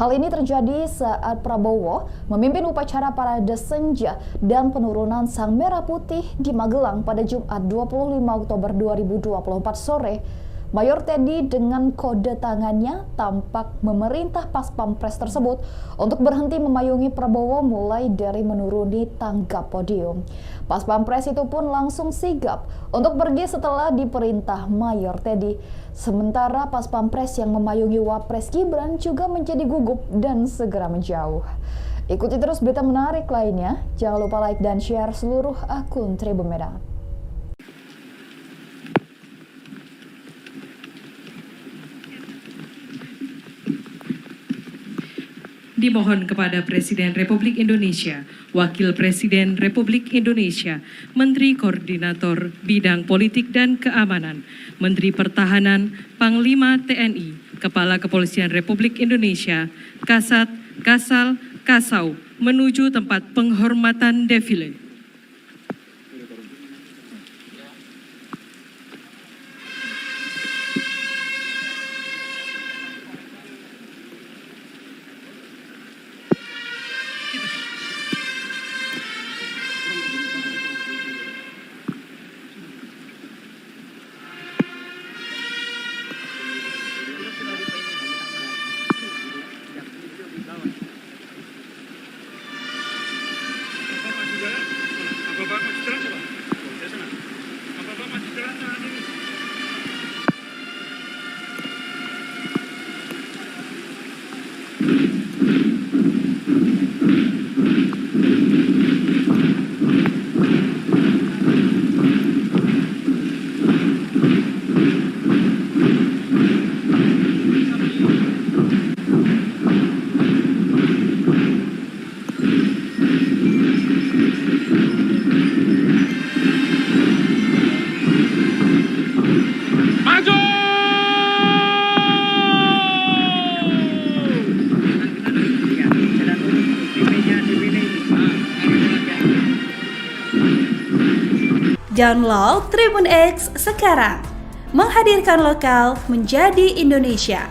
[SPEAKER 1] Hal ini terjadi saat Prabowo memimpin upacara parade senja dan penurunan Sang Merah Putih di Magelang pada Jumat 25 Oktober 2024 sore. Mayor Teddy dengan kode tangannya tampak memerintah Pas Pampres tersebut untuk berhenti memayungi Prabowo mulai dari menuruni tangga podium. Pas Pampres itu pun langsung sigap untuk pergi setelah diperintah Mayor Teddy. Sementara Pas Pampres yang memayungi Wapres Gibran juga menjadi gugup dan segera menjauh. Ikuti terus berita menarik lainnya. Jangan lupa like dan share seluruh akun Tribun Medan.
[SPEAKER 2] Dimohon kepada Presiden Republik Indonesia, Wakil Presiden Republik Indonesia, Menteri Koordinator Bidang Politik dan Keamanan, Menteri Pertahanan, Panglima TNI, Kepala Kepolisian Republik Indonesia, Kasat, Kasal, Kasau, menuju tempat penghormatan defile.
[SPEAKER 3] Download Tribun X sekarang. Menghadirkan lokal menjadi Indonesia.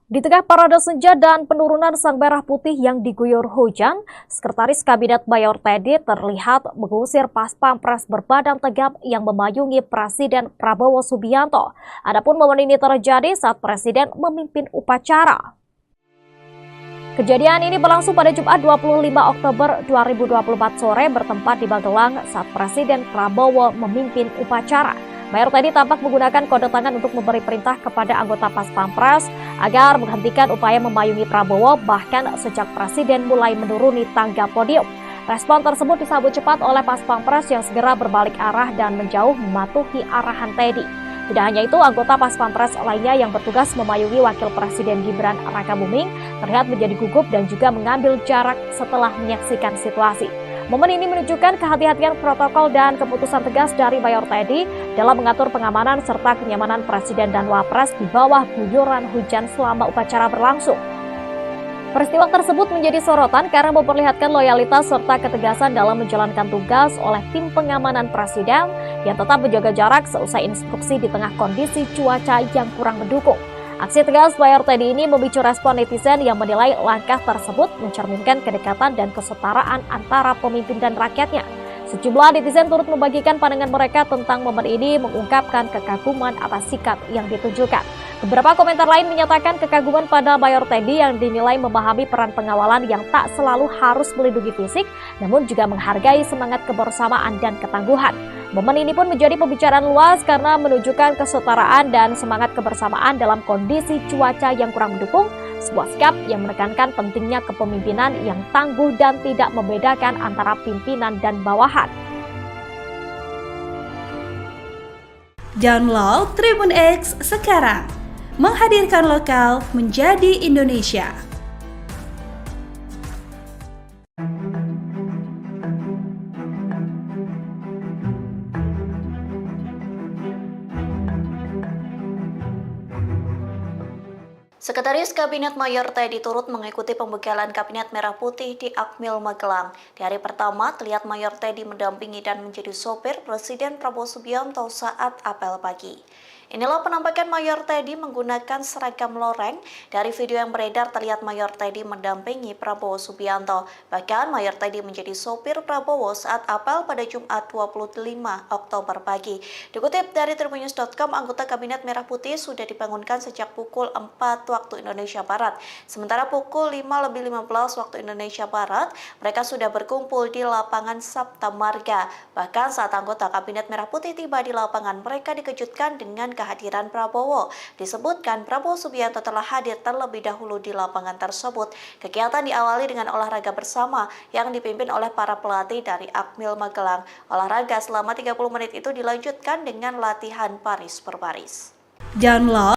[SPEAKER 4] Di tengah parade senja dan penurunan sang merah putih yang diguyur hujan, Sekretaris Kabinet Mayor Teddy terlihat mengusir pas pampres berbadan tegap yang memayungi Presiden Prabowo Subianto. Adapun momen ini terjadi saat Presiden memimpin upacara. Kejadian ini berlangsung pada Jumat 25 Oktober 2024 sore bertempat di Magelang saat Presiden Prabowo memimpin upacara. Mayor Teddy tampak menggunakan kode tangan untuk memberi perintah kepada anggota Pas Pampres agar menghentikan upaya memayungi Prabowo bahkan sejak Presiden mulai menuruni tangga podium. Respon tersebut disambut cepat oleh Pas Pampres yang segera berbalik arah dan menjauh mematuhi arahan Teddy. Tidak hanya itu, anggota Pas Pampres lainnya yang bertugas memayungi Wakil Presiden Gibran Rakabuming terlihat menjadi gugup dan juga mengambil jarak setelah menyaksikan situasi. Momen ini menunjukkan kehati-hatian protokol dan keputusan tegas dari Mayor Teddy dalam mengatur pengamanan serta kenyamanan Presiden dan Wapres di bawah guyuran hujan selama upacara berlangsung. Peristiwa tersebut menjadi sorotan karena memperlihatkan loyalitas serta ketegasan dalam menjalankan tugas oleh tim pengamanan Presiden yang tetap menjaga jarak seusai instruksi di tengah kondisi cuaca yang kurang mendukung. Aksi tegas Mayor Teddy ini memicu respon netizen yang menilai langkah tersebut mencerminkan kedekatan dan kesetaraan antara pemimpin dan rakyatnya. Sejumlah netizen turut membagikan pandangan mereka tentang momen ini, mengungkapkan kekaguman atas sikap yang ditunjukkan. Beberapa komentar lain menyatakan kekaguman pada Mayor Teddy yang dinilai memahami peran pengawalan yang tak selalu harus melindungi fisik, namun juga menghargai semangat kebersamaan dan ketangguhan. Momen ini pun menjadi pembicaraan luas karena menunjukkan kesetaraan dan semangat kebersamaan dalam kondisi cuaca yang kurang mendukung, sebuah sikap yang menekankan pentingnya kepemimpinan yang tangguh dan tidak membedakan antara pimpinan dan bawahan.
[SPEAKER 3] Download Tribun X sekarang. Menghadirkan lokal menjadi Indonesia.
[SPEAKER 5] Sekretaris Kabinet Mayor Teddy turut mengikuti pembekalan Kabinet Merah Putih di Akmil Magelang. Di hari pertama, terlihat Mayor Teddy mendampingi dan menjadi sopir Presiden Prabowo Subianto saat apel pagi. Inilah penampakan Mayor Teddy menggunakan seragam loreng. Dari video yang beredar terlihat Mayor Teddy mendampingi Prabowo Subianto. Bahkan Mayor Teddy menjadi sopir Prabowo saat apel pada Jumat 25 Oktober pagi. Dikutip dari tribunnews.com, anggota Kabinet Merah Putih sudah dibangunkan sejak pukul 4 waktu Indonesia Barat. Sementara pukul 5:15 waktu Indonesia Barat, mereka sudah berkumpul di lapangan Sabta Marga. Bahkan saat anggota Kabinet Merah Putih tiba di lapangan, mereka dikejutkan dengan kehadiran Prabowo. Disebutkan Prabowo Subianto telah hadir terlebih dahulu di lapangan tersebut. Kegiatan diawali dengan olahraga bersama yang dipimpin oleh para pelatih dari Akmil Magelang. Olahraga selama 30 menit itu dilanjutkan dengan latihan baris per baris.
[SPEAKER 3] Download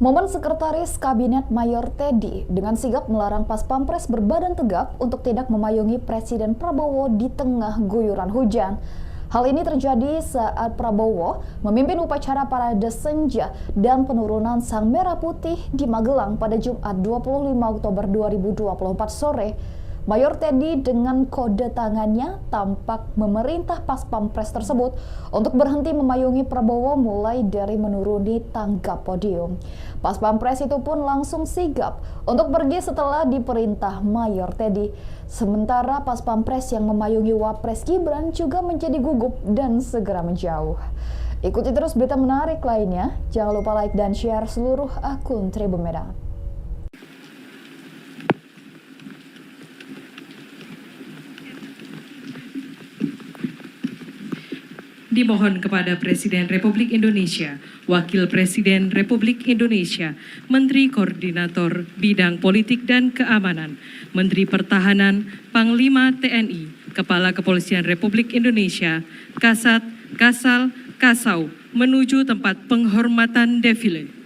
[SPEAKER 1] Momen Sekretaris Kabinet Mayor Teddy dengan sigap melarang Pas Pampres berbadan tegap untuk tidak memayungi Presiden Prabowo di tengah guyuran hujan. Hal ini terjadi saat Prabowo memimpin upacara parade senja dan penurunan Sang Merah Putih di Magelang pada Jumat 25 Oktober 2024 sore. Mayor Teddy dengan kode tangannya tampak memerintah Pas Pampres tersebut untuk berhenti memayungi Prabowo mulai dari menuruni tangga podium. Pas Pampres itu pun langsung sigap untuk pergi setelah diperintah Mayor Teddy. Sementara Pas Pampres yang memayungi Wapres Gibran juga menjadi gugup dan segera menjauh. Ikuti terus berita menarik lainnya. Jangan lupa like dan share seluruh akun Tribun Medan.
[SPEAKER 2] Dimohon kepada Presiden Republik Indonesia, Wakil Presiden Republik Indonesia, Menteri Koordinator Bidang Politik dan Keamanan, Menteri Pertahanan, Panglima TNI, Kepala Kepolisian Republik Indonesia, Kasat, Kasal, Kasau, menuju tempat penghormatan defile.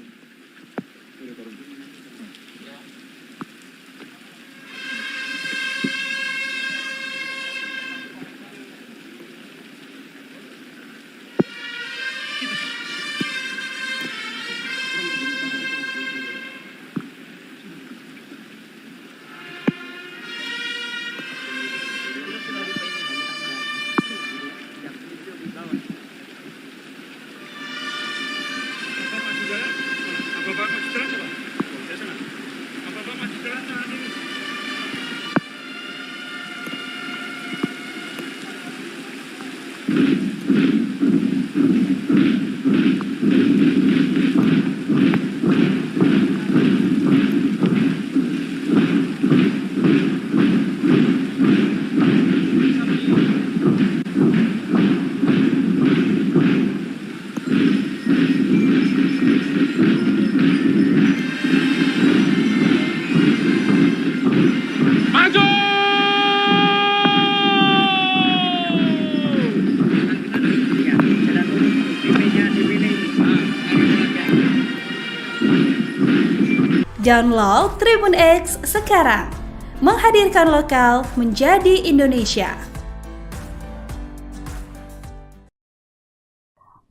[SPEAKER 3] Download Tribun X sekarang. Menghadirkan lokal menjadi Indonesia.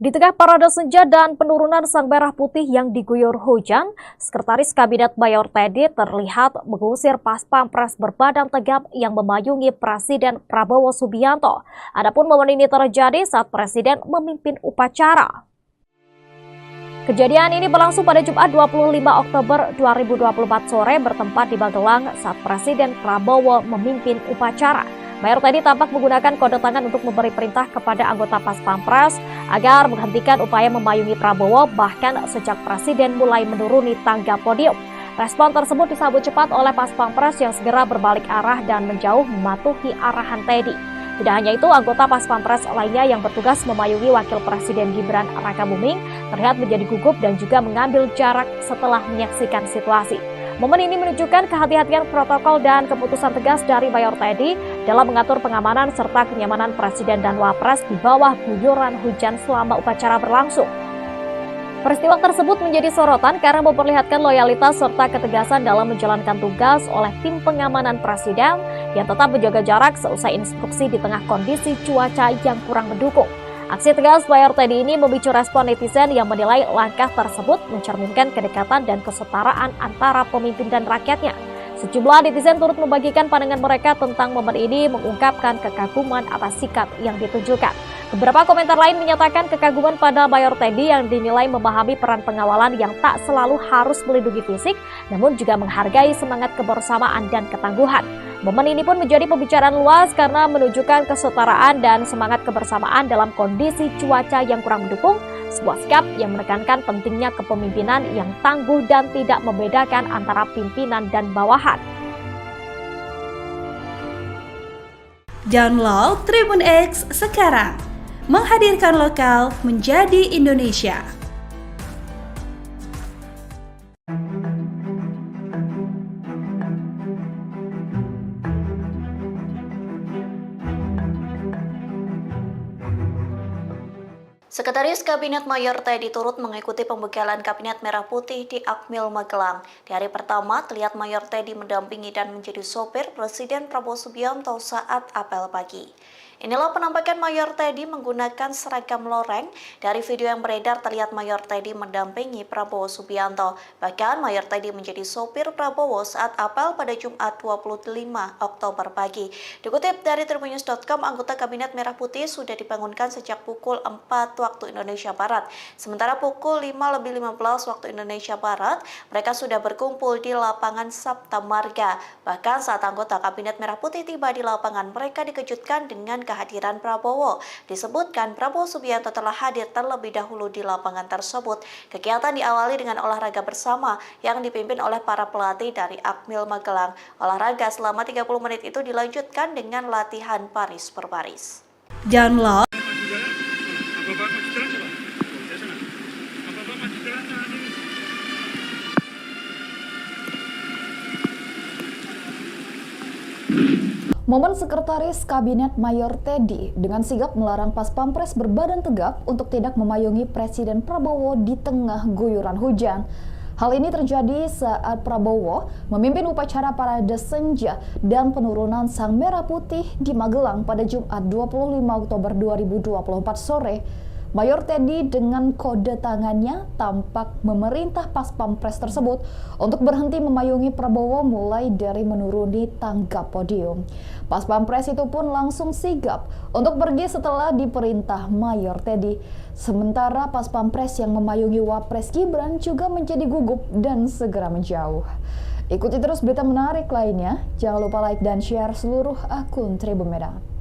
[SPEAKER 4] Di tengah parade senja dan penurunan sang merah putih yang diguyur hujan, Sekretaris Kabinet Mayor Teddy terlihat mengusir pas pampres berbadan tegap yang memayungi Presiden Prabowo Subianto. Adapun momen ini terjadi saat Presiden memimpin upacara. Kejadian ini berlangsung pada Jumat 25 Oktober 2024 sore bertempat di Magelang saat Presiden Prabowo memimpin upacara. Mayor Teddy tampak menggunakan kode tangan untuk memberi perintah kepada anggota Pas Pampres agar menghentikan upaya memayungi Prabowo bahkan sejak Presiden mulai menuruni tangga podium. Respon tersebut disambut cepat oleh Pas Pampres yang segera berbalik arah dan menjauh mematuhi arahan Teddy. Tidak hanya itu, anggota Pas Pampres lainnya yang bertugas memayungi Wakil Presiden Gibran Rakabuming terlihat menjadi gugup dan juga mengambil jarak setelah menyaksikan situasi. Momen ini menunjukkan kehati-hatian protokol dan keputusan tegas dari Mayor Teddy dalam mengatur pengamanan serta kenyamanan Presiden dan Wapres di bawah guyuran hujan selama upacara berlangsung. Peristiwa tersebut menjadi sorotan karena memperlihatkan loyalitas serta ketegasan dalam menjalankan tugas oleh tim pengamanan Presiden yang tetap menjaga jarak seusai instruksi di tengah kondisi cuaca yang kurang mendukung. Aksi tegas Mayor Teddy ini memicu respon netizen yang menilai langkah tersebut mencerminkan kedekatan dan kesetaraan antara pemimpin dan rakyatnya. Sejumlah netizen turut membagikan pandangan mereka tentang momen ini, mengungkapkan kekaguman atas sikap yang ditunjukkan. Beberapa komentar lain menyatakan kekaguman pada Mayor Teddy yang dinilai memahami peran pengawalan yang tak selalu harus melindungi fisik, namun juga menghargai semangat kebersamaan dan ketangguhan. Momen ini pun menjadi pembicaraan luas karena menunjukkan kesetaraan dan semangat kebersamaan dalam kondisi cuaca yang kurang mendukung, sebuah sikap yang menekankan pentingnya kepemimpinan yang tangguh dan tidak membedakan antara pimpinan dan bawahan.
[SPEAKER 3] Download Tribun X sekarang. Menghadirkan lokal menjadi Indonesia.
[SPEAKER 5] Sekretaris Kabinet Mayor Teddy turut mengikuti pembegalan Kabinet Merah Putih di Akmil Magelang. Di hari pertama, terlihat Mayor Teddy mendampingi dan menjadi sopir Presiden Prabowo Subianto saat apel pagi. Inilah penampakan Mayor Teddy menggunakan seragam loreng. Dari video yang beredar terlihat Mayor Teddy mendampingi Prabowo Subianto. Bahkan Mayor Teddy menjadi sopir Prabowo saat apel pada Jumat 25 Oktober pagi. Dikutip dari tribunnews.com, anggota Kabinet Merah Putih sudah dibangunkan sejak pukul 4 waktu Indonesia Barat. Sementara pukul 5:15 waktu Indonesia Barat, mereka sudah berkumpul di lapangan Sabta Marga. Bahkan saat anggota Kabinet Merah Putih tiba di lapangan, mereka dikejutkan dengan kehadiran Prabowo. Disebutkan Prabowo Subianto telah hadir terlebih dahulu di lapangan tersebut. Kegiatan diawali dengan olahraga bersama yang dipimpin oleh para pelatih dari Akmil Magelang. Olahraga selama 30 menit itu dilanjutkan dengan latihan baris per baris.
[SPEAKER 3] Download
[SPEAKER 1] Momen Sekretaris Kabinet Mayor Teddy dengan sigap melarang Pas Pampres berbadan tegap untuk tidak memayungi Presiden Prabowo di tengah guyuran hujan. Hal ini terjadi saat Prabowo memimpin upacara parade senja dan penurunan Sang Merah Putih di Magelang pada Jumat 25 Oktober 2024 sore. Mayor Teddy dengan kode tangannya tampak memerintah Pas Pampres tersebut untuk berhenti memayungi Prabowo mulai dari menuruni tangga podium. Pas Pampres itu pun langsung sigap untuk pergi setelah diperintah Mayor Teddy. Sementara Pas Pampres yang memayungi Wapres Gibran juga menjadi gugup dan segera menjauh. Ikuti terus berita menarik lainnya. Jangan lupa like dan share seluruh akun Tribun Medan.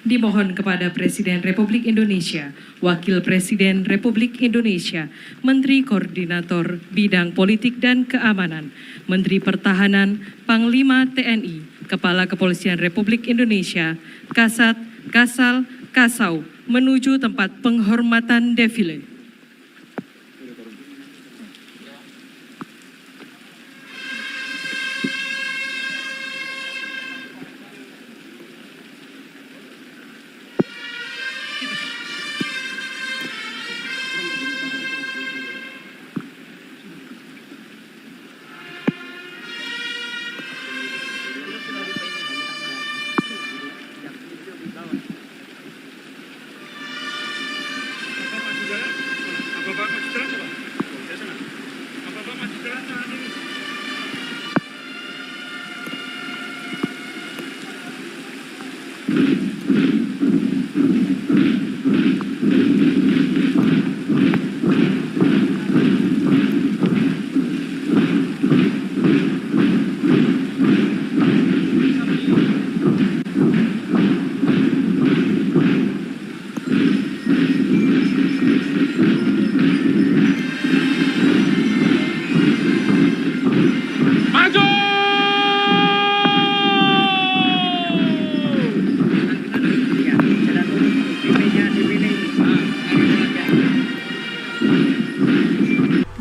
[SPEAKER 2] Dimohon kepada Presiden Republik Indonesia, Wakil Presiden Republik Indonesia, Menteri Koordinator Bidang Politik dan Keamanan, Menteri Pertahanan, Panglima TNI, Kepala Kepolisian Republik Indonesia, Kasat, Kasal, Kasau, menuju tempat penghormatan defile.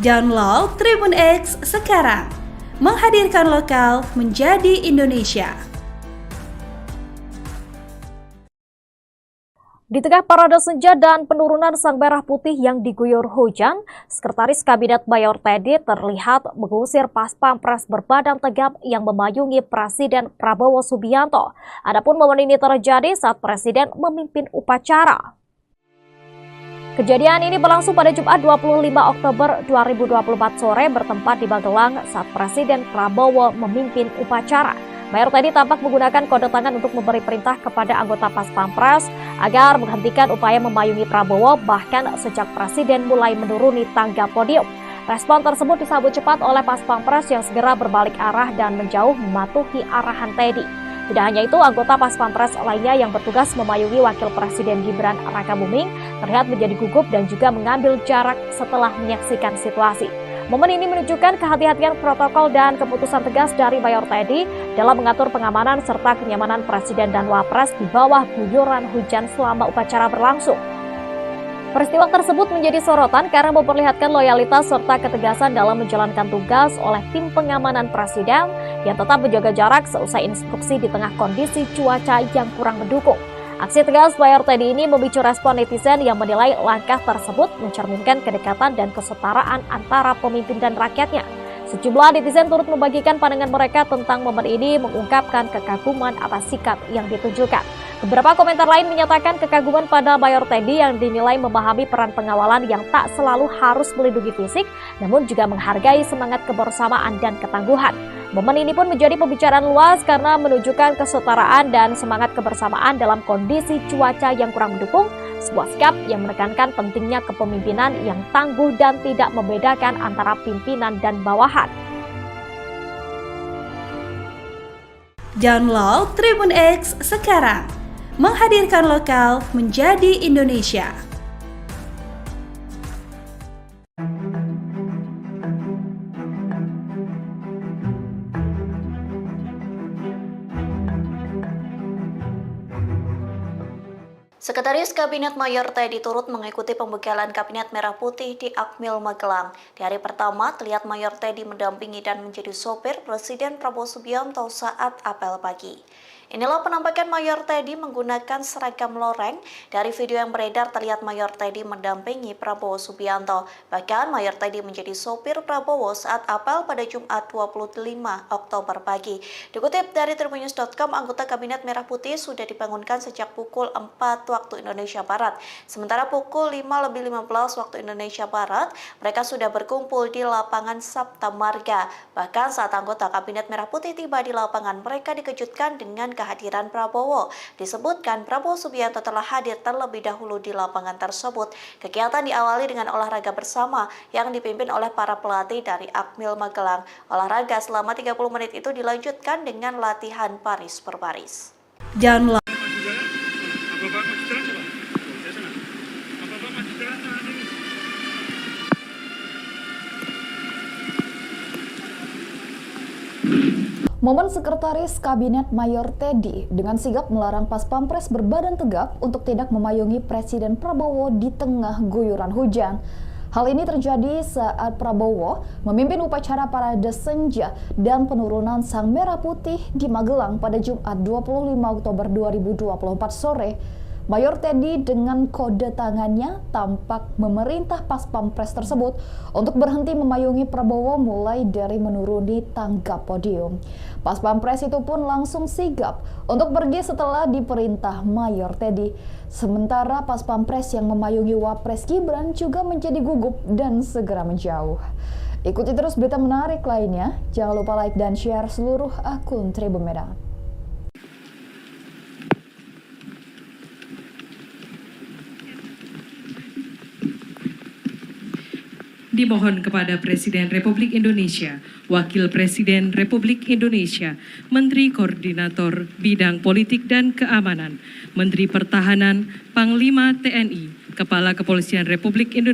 [SPEAKER 3] Download Tribun X sekarang, menghadirkan lokal menjadi Indonesia.
[SPEAKER 4] Di tengah parade senja dan penurunan sang merah putih yang diguyur hujan, Sekretaris Kabinet Mayor Teddy terlihat mengusir pas pampres berbadan tegap yang memayungi Presiden Prabowo Subianto. Adapun momen ini terjadi saat Presiden memimpin upacara. Kejadian ini berlangsung pada Jumat 25 Oktober 2024 sore bertempat di Magelang saat Presiden Prabowo memimpin upacara. Mayor Teddy tampak menggunakan kode tangan untuk memberi perintah kepada anggota Pas Pampres agar menghentikan upaya memayungi Prabowo bahkan sejak Presiden mulai menuruni tangga podium. Respon tersebut disambut cepat oleh Pas Pampres yang segera berbalik arah dan menjauh mematuhi arahan Teddy. Tidak hanya itu, anggota Pas Pampres lainnya yang bertugas memayungi Wakil Presiden Gibran Rakabuming terlihat menjadi gugup dan juga mengambil jarak setelah menyaksikan situasi. Momen ini menunjukkan kehati-hatian protokol dan keputusan tegas dari Mayor Teddy dalam mengatur pengamanan serta kenyamanan Presiden dan Wapres di bawah guyuran hujan selama upacara berlangsung. Peristiwa tersebut menjadi sorotan karena memperlihatkan loyalitas serta ketegasan dalam menjalankan tugas oleh tim pengamanan Presiden yang tetap menjaga jarak seusai instruksi di tengah kondisi cuaca yang kurang mendukung. Aksi tegas Mayor Teddy ini memicu respon netizen yang menilai langkah tersebut mencerminkan kedekatan dan kesetaraan antara pemimpin dan rakyatnya. Sejumlah netizen turut membagikan pandangan mereka tentang momen ini, mengungkapkan kekaguman atas sikap yang ditunjukkan. Beberapa komentar lain menyatakan kekaguman pada Mayor Teddy yang dinilai memahami peran pengawalan yang tak selalu harus melindungi fisik, namun juga menghargai semangat kebersamaan dan ketangguhan. Momen ini pun menjadi pembicaraan luas karena menunjukkan kesetaraan dan semangat kebersamaan dalam kondisi cuaca yang kurang mendukung, sebuah sikap yang menekankan pentingnya kepemimpinan yang tangguh dan tidak membedakan antara pimpinan dan bawahan.
[SPEAKER 3] Download Tribun X sekarang, menghadirkan lokal menjadi Indonesia.
[SPEAKER 5] Sekretaris Kabinet Mayor Teddy turut mengikuti pembekalan Kabinet Merah Putih di Akmil Magelang. Di hari pertama, terlihat Mayor Teddy mendampingi dan menjadi sopir Presiden Prabowo Subianto saat apel pagi. Inilah penampakan Mayor Teddy menggunakan seragam loreng. Dari video yang beredar terlihat Mayor Teddy mendampingi Prabowo Subianto. Bahkan Mayor Teddy menjadi sopir Prabowo saat apel pada Jumat 25 Oktober pagi. Dikutip dari tribunnews.com, anggota Kabinet Merah Putih sudah dibangunkan sejak pukul 4 waktu Indonesia Barat. Sementara pukul 5:15 waktu Indonesia Barat, mereka sudah berkumpul di lapangan Sabta Marga. Bahkan saat anggota Kabinet Merah Putih tiba di lapangan, mereka dikejutkan dengan kehadiran Prabowo. Disebutkan Prabowo Subianto telah hadir terlebih dahulu di lapangan tersebut. Kegiatan diawali dengan olahraga bersama yang dipimpin oleh para pelatih dari Akmil Magelang. Olahraga selama 30 menit itu dilanjutkan dengan latihan baris per baris.
[SPEAKER 3] Download
[SPEAKER 1] Momen Sekretaris Kabinet Mayor Teddy dengan sigap melarang Pas Pampres berbadan tegap untuk tidak memayungi Presiden Prabowo di tengah guyuran hujan. Hal ini terjadi saat Prabowo memimpin upacara parade senja dan penurunan Sang Merah Putih di Magelang pada Jumat 25 Oktober 2024 sore. Mayor Teddy dengan kode tangannya tampak memerintah Pas Pampres tersebut untuk berhenti memayungi Prabowo mulai dari menuruni tangga podium. Pas Pampres itu pun langsung sigap untuk pergi setelah diperintah Mayor Teddy. Sementara Pas Pampres yang memayungi Wapres Gibran juga menjadi gugup dan segera menjauh. Ikuti terus berita menarik lainnya. Jangan lupa like dan share seluruh akun Tribun Medan.
[SPEAKER 2] Dimohon kepada Presiden Republik Indonesia, Wakil Presiden Republik Indonesia, Menteri Koordinator Bidang Politik dan Keamanan, Menteri Pertahanan, Panglima TNI, Kepala Kepolisian Republik Indonesia,